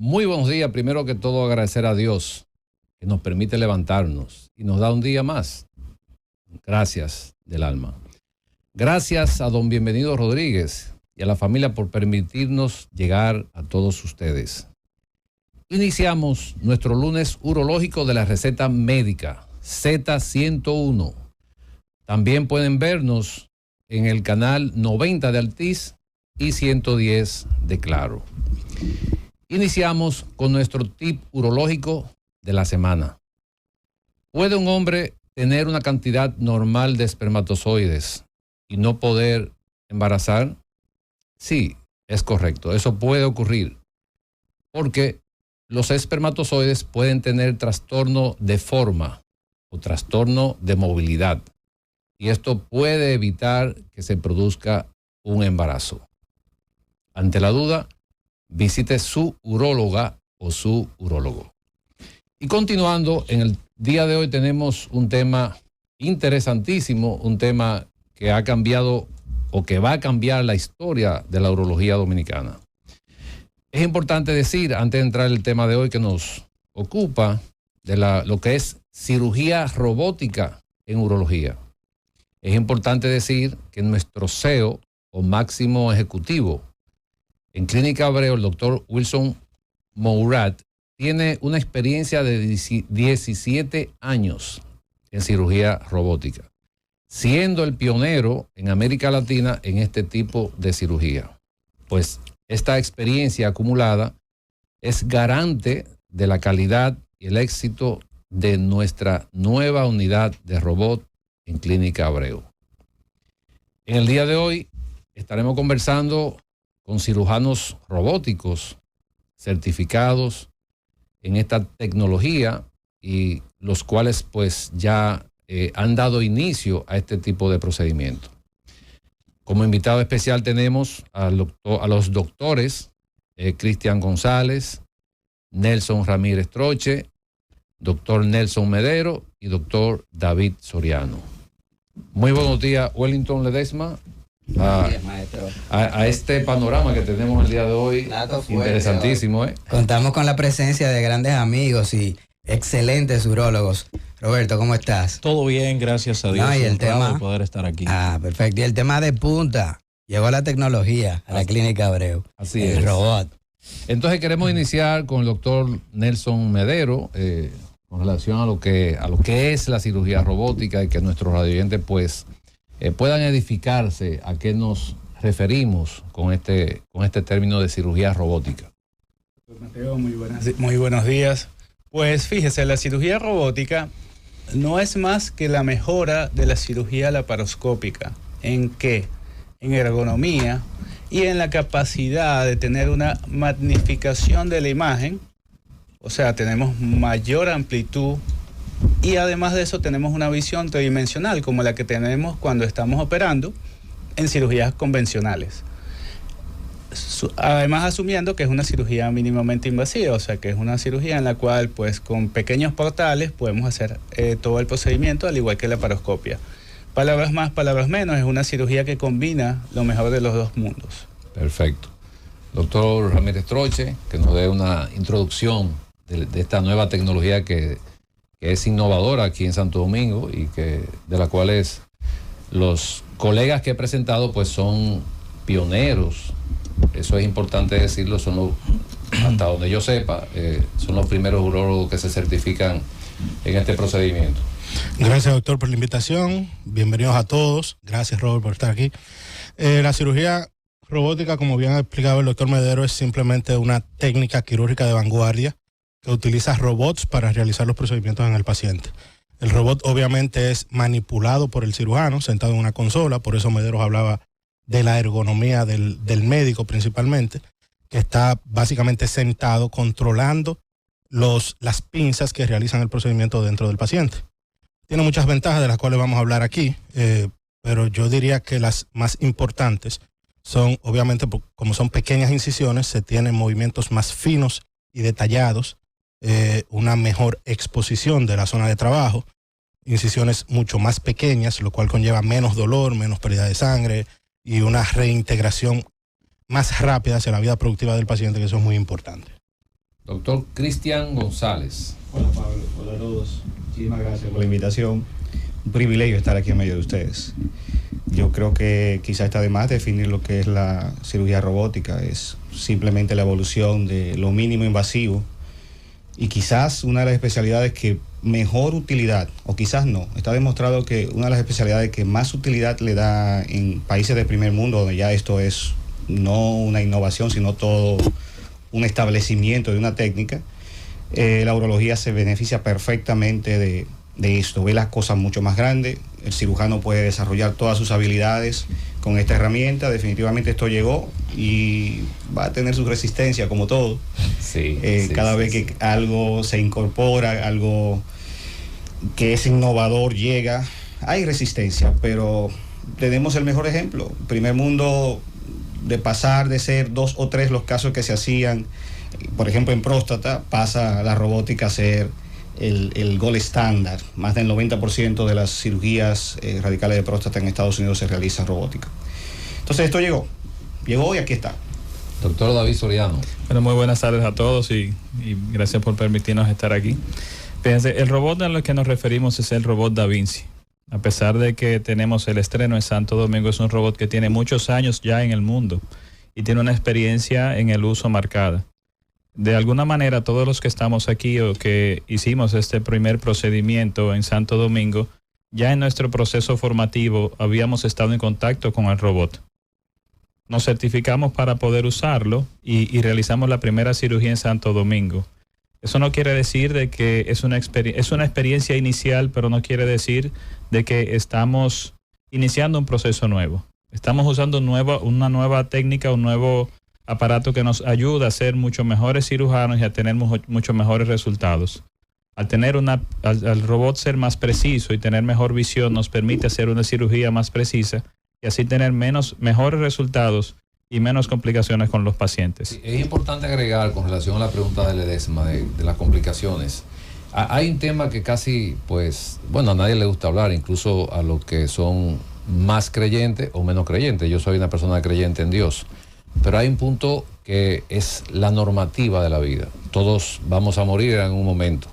Muy buenos días. Primero que todo, agradecer a Dios que nos permite levantarnos y nos da un día más. Gracias del alma. Gracias a don Bienvenido Rodríguez y a la familia por permitirnos llegar a todos ustedes. Iniciamos nuestro lunes urológico de la receta médica Z101. También pueden vernos en el canal 90 de Altiz y 110 de Claro. Iniciamos con nuestro tip urológico de la semana. ¿Puede un hombre tener una cantidad normal de espermatozoides y no poder embarazar? Sí, es correcto. Eso puede ocurrir porque los espermatozoides pueden tener trastorno de forma o trastorno de movilidad y esto puede evitar que se produzca un embarazo. Ante la duda, visite su uróloga o su urólogo. Y continuando, en el día de hoy tenemos un tema interesantísimo, un tema que ha cambiado o que va a cambiar la historia de la urología dominicana. Es importante decir, antes de entrar en el tema de hoy que nos ocupa, de lo que es cirugía robótica en urología. Es importante decir que nuestro CEO o máximo ejecutivo en Clínica Abreu, el doctor Wilson Mourad, tiene una experiencia de 17 años en cirugía robótica, siendo el pionero en América Latina en este tipo de cirugía. Pues esta experiencia acumulada es garante de la calidad y el éxito de nuestra nueva unidad de robot en Clínica Abreu. En el día de hoy estaremos conversando con cirujanos robóticos certificados en esta tecnología y los cuales pues ya han dado inicio a este tipo de procedimiento. Como invitado especial tenemos a los doctores Cristian González, Nelson Ramírez Troche, doctor Nelson Medero y doctor David Soriano. Muy buenos días, Wellington Ledesma. A este panorama que tenemos el día de hoy, interesantísimo, ¿eh? Contamos con la presencia de grandes amigos y excelentes urólogos. Roberto, ¿cómo estás? Todo bien, gracias a Dios. No, y el tema de poder estar aquí. Perfecto. Y el tema de punta, llegó la tecnología a la Clínica Abreu. Así es. El robot. Entonces queremos iniciar con el doctor Nelson Medero, con relación a lo que es la cirugía robótica y que nuestros radioyentes pues puedan edificarse a qué nos referimos con este término de cirugía robótica. Mateo, muy buenos días. Pues fíjese, la cirugía robótica no es más que la mejora de la cirugía laparoscópica. ¿En qué? En ergonomía y en la capacidad de tener una magnificación de la imagen. O sea, tenemos mayor amplitud y además de eso tenemos una visión tridimensional como la que tenemos cuando estamos operando en cirugías convencionales. Además asumiendo que es una cirugía mínimamente invasiva, o sea que es una cirugía en la cual pues con pequeños portales podemos hacer todo el procedimiento al igual que la laparoscopia. Palabras más, palabras menos, es una cirugía que combina lo mejor de los dos mundos. Perfecto. Doctor Ramírez Troche, que nos dé una introducción de esta nueva tecnología que es innovadora aquí en Santo Domingo y de la cual los colegas que he presentado pues son pioneros. Eso es importante decirlo, hasta donde yo sepa, son los primeros urólogos que se certifican en este procedimiento. Gracias, doctor, por la invitación. Bienvenidos a todos. Gracias, Robert, por estar aquí. La cirugía robótica, como bien ha explicado el doctor Medero, es simplemente una técnica quirúrgica de vanguardia que utiliza robots para realizar los procedimientos en el paciente. El robot obviamente es manipulado por el cirujano sentado en una consola, por eso Medero hablaba de la ergonomía del médico principalmente, que está básicamente sentado controlando las pinzas que realizan el procedimiento dentro del paciente. Tiene muchas ventajas de las cuales vamos a hablar aquí, pero yo diría que las más importantes son, obviamente, como son pequeñas incisiones, se tienen movimientos más finos y detallados, una mejor exposición de la zona de trabajo, incisiones mucho más pequeñas, lo cual conlleva menos dolor, menos pérdida de sangre y una reintegración más rápida hacia la vida productiva del paciente, que eso es muy importante. Doctor Cristian González. Hola Pablo, hola a todos. Muchísimas gracias por la invitación. Un privilegio estar aquí en medio de ustedes. Yo creo que quizá está de más definir lo que es la cirugía robótica. Es simplemente la evolución de lo mínimo invasivo y quizás una de las especialidades que mejor utilidad, o quizás no, está demostrado que una de las especialidades que más utilidad le da en países del primer mundo, donde ya esto es no una innovación, sino todo un establecimiento de una técnica, la urología se beneficia perfectamente de esto, ve las cosas mucho más grandes, el cirujano puede desarrollar todas sus habilidades con esta herramienta. Definitivamente esto llegó y va a tener su resistencia como todo. Cada vez que algo se incorpora, algo que es innovador llega, hay resistencia, pero tenemos el mejor ejemplo. Primer mundo, de pasar de ser 2 o 3 los casos que se hacían, por ejemplo en próstata, pasa la robótica a ser el gold estándar. Más del 90% de las cirugías radicales de próstata en Estados Unidos se realizan robótica. Entonces esto llegó y aquí está. Doctor David Soriano. Bueno, muy buenas tardes a todos y gracias por permitirnos estar aquí. Fíjense, el robot al que nos referimos es el robot Da Vinci. A pesar de que tenemos el estreno en Santo Domingo, es un robot que tiene muchos años ya en el mundo y tiene una experiencia en el uso marcada. De alguna manera, todos los que estamos aquí o que hicimos este primer procedimiento en Santo Domingo, ya en nuestro proceso formativo habíamos estado en contacto con el robot. Nos certificamos para poder usarlo y realizamos la primera cirugía en Santo Domingo. Eso no quiere decir de que es una experiencia inicial, pero no quiere decir de que estamos iniciando un proceso nuevo. Estamos usando una nueva técnica, un nuevo aparato que nos ayuda a ser mucho mejores cirujanos y a tener mucho mejores resultados. Al tener al robot ser más preciso y tener mejor visión, nos permite hacer una cirugía más precisa y así tener mejores resultados y menos complicaciones con los pacientes. Sí, es importante agregar con relación a la pregunta de Ledesma de las complicaciones. Hay un tema que casi, a nadie le gusta hablar, incluso a los que son más creyentes o menos creyentes. Yo soy una persona creyente en Dios. Pero hay un punto que es la normativa de la vida. Todos vamos a morir en algún momento.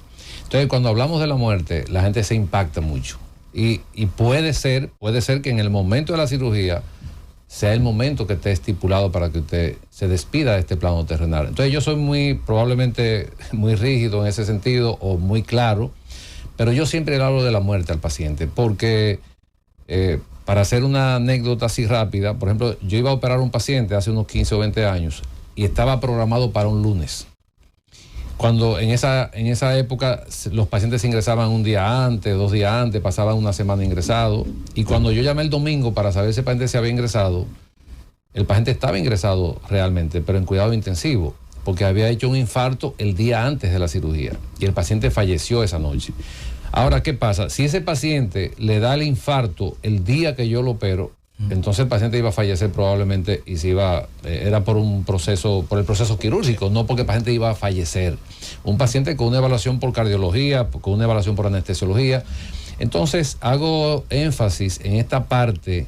Entonces, cuando hablamos de la muerte, la gente se impacta mucho. Y puede ser que en el momento de la cirugía sea el momento que esté estipulado para que usted se despida de este plano terrenal. Entonces, yo soy probablemente muy rígido en ese sentido o muy claro, pero yo siempre le hablo de la muerte al paciente porque... para hacer una anécdota así rápida, por ejemplo, yo iba a operar a un paciente hace unos 15 o 20 años y estaba programado para un lunes. Cuando en esa época los pacientes ingresaban un día antes, 2 días antes, pasaban una semana ingresado, y cuando yo llamé el domingo para saber si el paciente se había ingresado, el paciente estaba ingresado realmente, pero en cuidado intensivo, porque había hecho un infarto el día antes de la cirugía y el paciente falleció esa noche. Ahora, ¿qué pasa? Si ese paciente le da el infarto el día que yo lo opero, entonces el paciente iba a fallecer probablemente y era por el proceso quirúrgico, no porque el paciente iba a fallecer. Un paciente con una evaluación por cardiología, con una evaluación por anestesiología. Entonces, hago énfasis en esta parte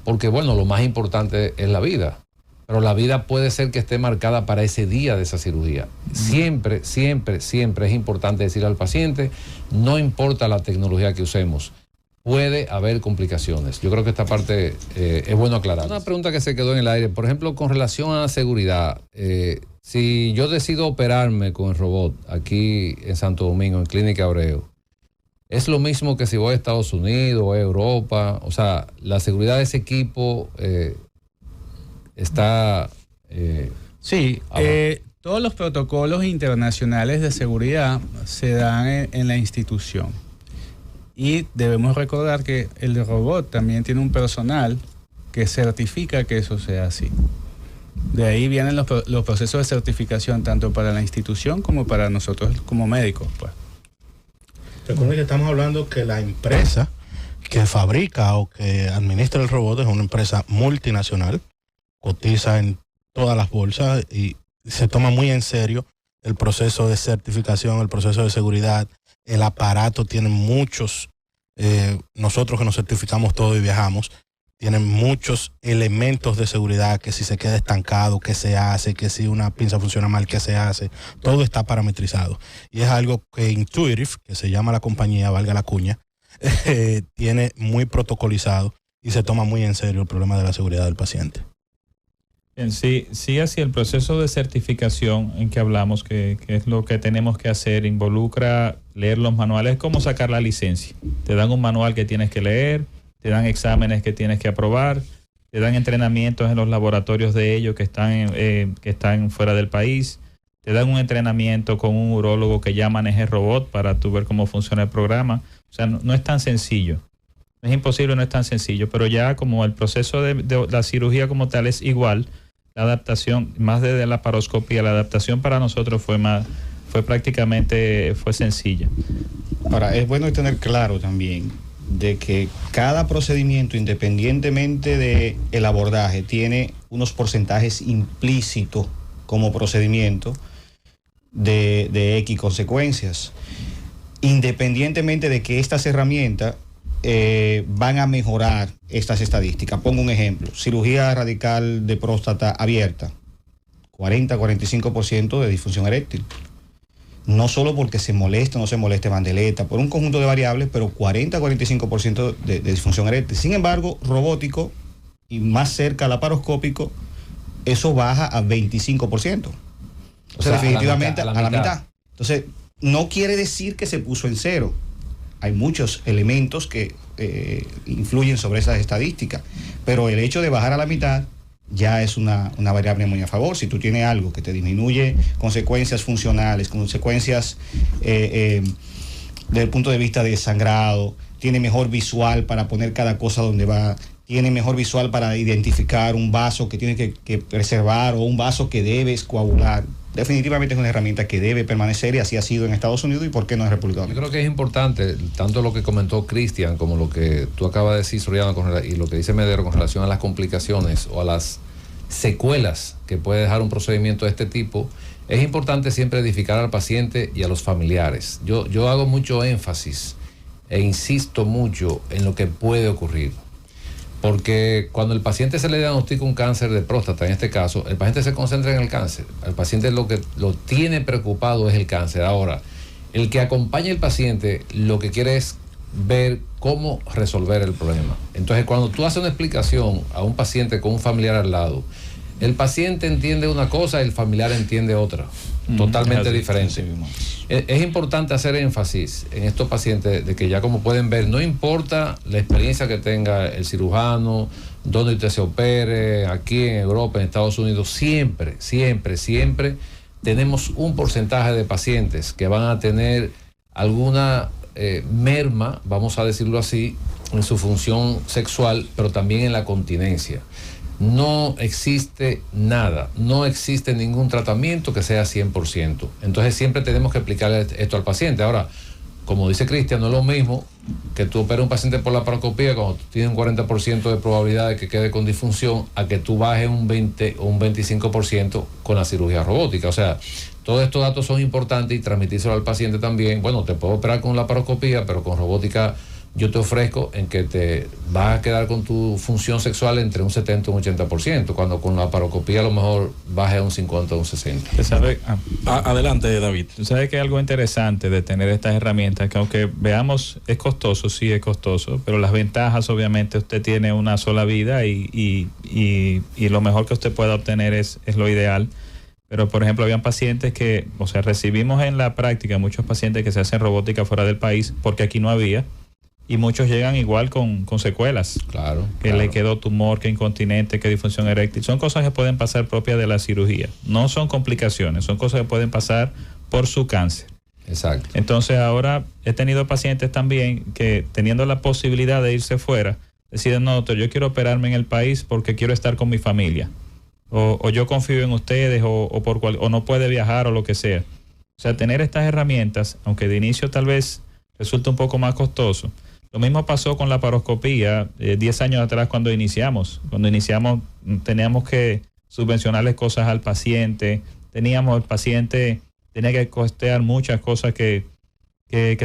porque, lo más importante es la vida. Pero la vida puede ser que esté marcada para ese día de esa cirugía. Siempre, siempre, siempre es importante decirle al paciente, no importa la tecnología que usemos, puede haber complicaciones. Yo creo que esta parte es bueno aclarar. Una pregunta que se quedó en el aire, por ejemplo, con relación a la seguridad. Si yo decido operarme con el robot aquí en Santo Domingo, en Clínica Abreu, ¿es lo mismo que si voy a Estados Unidos o a Europa? O sea, la seguridad de ese equipo... está... todos los protocolos internacionales de seguridad se dan en la institución. Y debemos recordar que el robot también tiene un personal que certifica que eso sea así. De ahí vienen los procesos de certificación tanto para la institución como para nosotros como médicos. Recuerden que estamos hablando que la empresa que fabrica o que administra el robot es una empresa multinacional, cotiza en todas las bolsas y se toma muy en serio el proceso de certificación, el proceso de seguridad. El aparato tiene muchos, nosotros que nos certificamos todo y viajamos, tiene muchos elementos de seguridad, que si se queda estancado, qué se hace, que si una pinza funciona mal, qué se hace, todo está parametrizado. Y es algo que Intuitive, que se llama la compañía, valga la cuña, tiene muy protocolizado y se toma muy en serio el problema de la seguridad del paciente. Bien, sí, así el proceso de certificación en que hablamos, que es lo que tenemos que hacer, involucra leer los manuales, es como sacar la licencia. Te dan un manual que tienes que leer, te dan exámenes que tienes que aprobar, te dan entrenamientos en los laboratorios de ellos que están fuera del país, te dan un entrenamiento con un urólogo que ya maneje el robot para tú ver cómo funciona el programa. O sea, no es tan sencillo. Es imposible, no es tan sencillo, pero ya como el proceso de la cirugía como tal es igual, la adaptación, más de la laparoscopía, la adaptación para nosotros fue sencilla. Ahora, es bueno tener claro también de que cada procedimiento, independientemente del abordaje, tiene unos porcentajes implícitos como procedimiento de X consecuencias, independientemente de que estas herramientas van a mejorar estas estadísticas. Pongo un ejemplo: cirugía radical de próstata abierta, 40-45% de disfunción eréctil. No solo porque se moleste o no se moleste bandeleta, por un conjunto de variables, pero 40-45% de disfunción eréctil. Sin embargo, robótico y más cerca laparoscópico, eso baja a 25%. O sea, definitivamente a la mitad. Entonces, no quiere decir que se puso en cero. Hay muchos elementos que influyen sobre esas estadísticas, pero el hecho de bajar a la mitad ya es una variable muy a favor. Si tú tienes algo que te disminuye consecuencias funcionales, consecuencias desde el punto de vista de sangrado, tiene mejor visual para poner cada cosa donde va, tiene mejor visual para identificar un vaso que tiene que preservar o un vaso que debes coagular, definitivamente es una herramienta que debe permanecer, y así ha sido en Estados Unidos y por qué no en República Dominicana. Yo creo que es importante, tanto lo que comentó Cristian como lo que tú acabas de decir, Soriano, y lo que dice Medero con relación a las complicaciones o a las secuelas que puede dejar un procedimiento de este tipo. Es importante siempre edificar al paciente y a los familiares. Yo hago mucho énfasis e insisto mucho en lo que puede ocurrir. Porque cuando el paciente se le diagnostica un cáncer de próstata, en este caso, el paciente se concentra en el cáncer. El paciente lo que lo tiene preocupado es el cáncer. Ahora, el que acompaña al paciente lo que quiere es ver cómo resolver el problema. Entonces, cuando tú haces una explicación a un paciente con un familiar al lado, el paciente entiende una cosa y el familiar entiende otra, totalmente diferente. Es importante hacer énfasis en estos pacientes de que ya, como pueden ver, no importa la experiencia que tenga el cirujano, donde usted se opere, aquí en Europa, en Estados Unidos, siempre tenemos un porcentaje de pacientes que van a tener alguna merma, vamos a decirlo así, en su función sexual, pero también en la continencia. No existe nada, no existe ningún tratamiento que sea 100%. Entonces siempre tenemos que explicarle esto al paciente. Ahora, como dice Cristian, no es lo mismo que tú operes un paciente por laparoscopía cuando tú tienes un 40% de probabilidad de que quede con disfunción, a que tú bajes un 20 o un 25% con la cirugía robótica. O sea, todos estos datos son importantes y transmitírselo al paciente también. Bueno, te puedo operar con laparoscopía, pero con robótica yo te ofrezco en que te vas a quedar con tu función sexual entre un 70 y un 80%, cuando con la laparoscopía a lo mejor baje a un 50 o un 60%. Adelante, David. Tú sabes que hay algo interesante de tener estas herramientas, que aunque veamos es costoso, sí es costoso, pero las ventajas, obviamente, usted tiene una sola vida y lo mejor que usted pueda obtener es lo ideal. Pero, por ejemplo, habían pacientes que, o sea, recibimos en la práctica muchos pacientes que se hacen robótica fuera del país porque aquí no había. Y muchos llegan igual con secuelas. Claro. Le quedó tumor, que incontinente, que disfunción eréctil. Son cosas que pueden pasar propias de la cirugía. No son complicaciones, son cosas que pueden pasar por su cáncer. Exacto. Entonces ahora he tenido pacientes también que, teniendo la posibilidad de irse fuera, deciden: no, doctor, yo quiero operarme en el país porque quiero estar con mi familia. O yo confío en ustedes, o no puede viajar, o lo que sea. O sea, tener estas herramientas, aunque de inicio tal vez resulte un poco más costoso. Lo mismo pasó con la laparoscopía 10 años atrás cuando iniciamos. Cuando iniciamos teníamos que subvencionarles cosas al paciente. El paciente tenía que costear muchas cosas que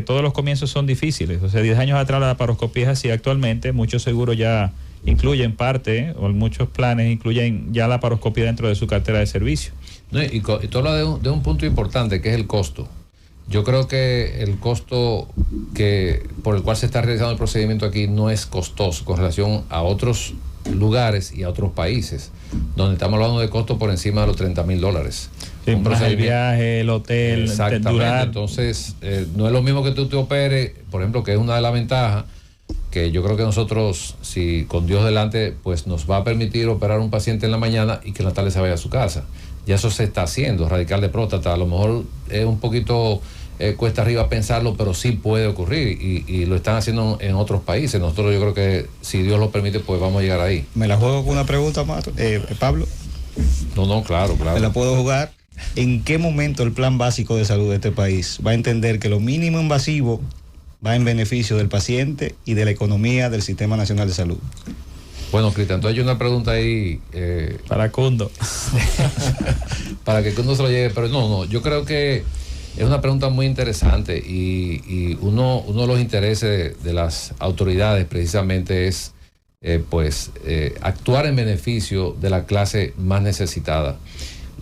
todos los comienzos son difíciles. O sea, 10 años atrás la laparoscopía es así. Actualmente muchos seguros ya incluyen parte, o muchos planes incluyen ya la laparoscopia dentro de su cartera de servicio. No, y tú hablas de un punto importante, que es el costo. Yo creo que el costo por el cual se está realizando el procedimiento aquí no es costoso con relación a otros lugares y a otros países, donde estamos hablando de costos por encima de los $30,000. Sí, más el viaje, el hotel, exactamente. Entonces, no es lo mismo que tú te operes, por ejemplo, que es una de las ventajas, que yo creo que nosotros, si con Dios delante, pues nos va a permitir operar un paciente en la mañana y que en la tarde se vaya a su casa. Ya eso se está haciendo, radical de próstata. A lo mejor es un poquito cuesta arriba pensarlo, pero sí puede ocurrir y lo están haciendo en otros países. Nosotros, yo creo que si Dios lo permite, pues vamos a llegar ahí. ¿Me la juego con una pregunta más, Pablo? No, claro. ¿Me la puedo jugar? ¿En qué momento el plan básico de salud de este país va a entender que lo mínimo invasivo va en beneficio del paciente y de la economía del Sistema Nacional de Salud? Bueno, Cristian, entonces hay una pregunta ahí. Para Cundo. Para que Cundo se lo lleve, pero no, yo creo que es una pregunta muy interesante y uno de los intereses de las autoridades precisamente es actuar en beneficio de la clase más necesitada.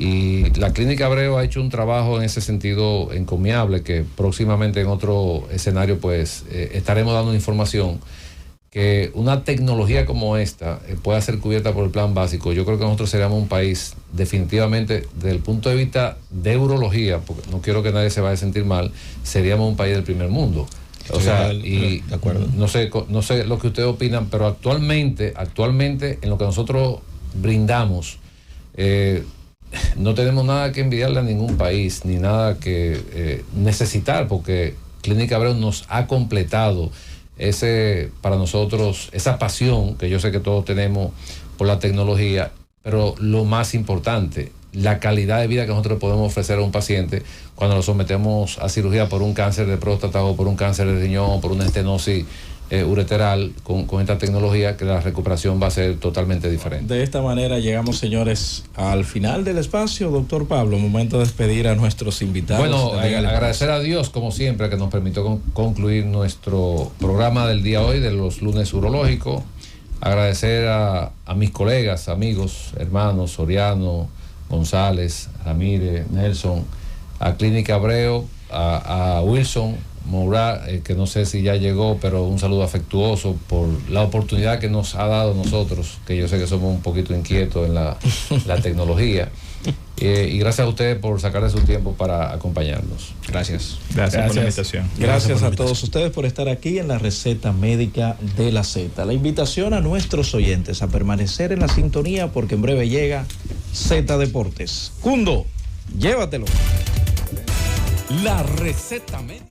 Y la Clínica Abreu ha hecho un trabajo en ese sentido encomiable, que próximamente en otro escenario pues estaremos dando información, que una tecnología como esta pueda ser cubierta por el plan básico. Yo creo que nosotros seríamos un país definitivamente, desde el punto de vista de urología, porque no quiero que nadie se vaya a sentir mal, seríamos un país del primer mundo. O sea, y de acuerdo. No sé lo que ustedes opinan, pero actualmente en lo que nosotros brindamos, no tenemos nada que envidiarle a ningún país, ni nada que necesitar, porque Clínica Abreu nos ha completado para nosotros, esa pasión que yo sé que todos tenemos por la tecnología, pero lo más importante, la calidad de vida que nosotros podemos ofrecer a un paciente cuando lo sometemos a cirugía por un cáncer de próstata o por un cáncer de riñón o por una estenosis ureteral con esta tecnología, que la recuperación va a ser totalmente diferente. De esta manera llegamos, señores, al final del espacio. Doctor Pablo, momento de despedir a nuestros invitados. Bueno, agradecer a Dios, como siempre, que nos permitió concluir nuestro programa del día hoy, de los lunes urológicos. Agradecer a mis colegas, amigos, hermanos, Soriano, González, Ramírez, Nelson, a Clínica Abreu, a Wilson Moura, que no sé si ya llegó, pero un saludo afectuoso por la oportunidad que nos ha dado a nosotros, que yo sé que somos un poquito inquietos en la tecnología. Y gracias a ustedes por sacarle su tiempo para acompañarnos. Gracias. Gracias por la invitación. Gracias a todos ustedes por estar aquí en la receta médica de la Z. La invitación a nuestros oyentes a permanecer en la sintonía, porque en breve llega Z Deportes. Cundo, llévatelo. La receta médica.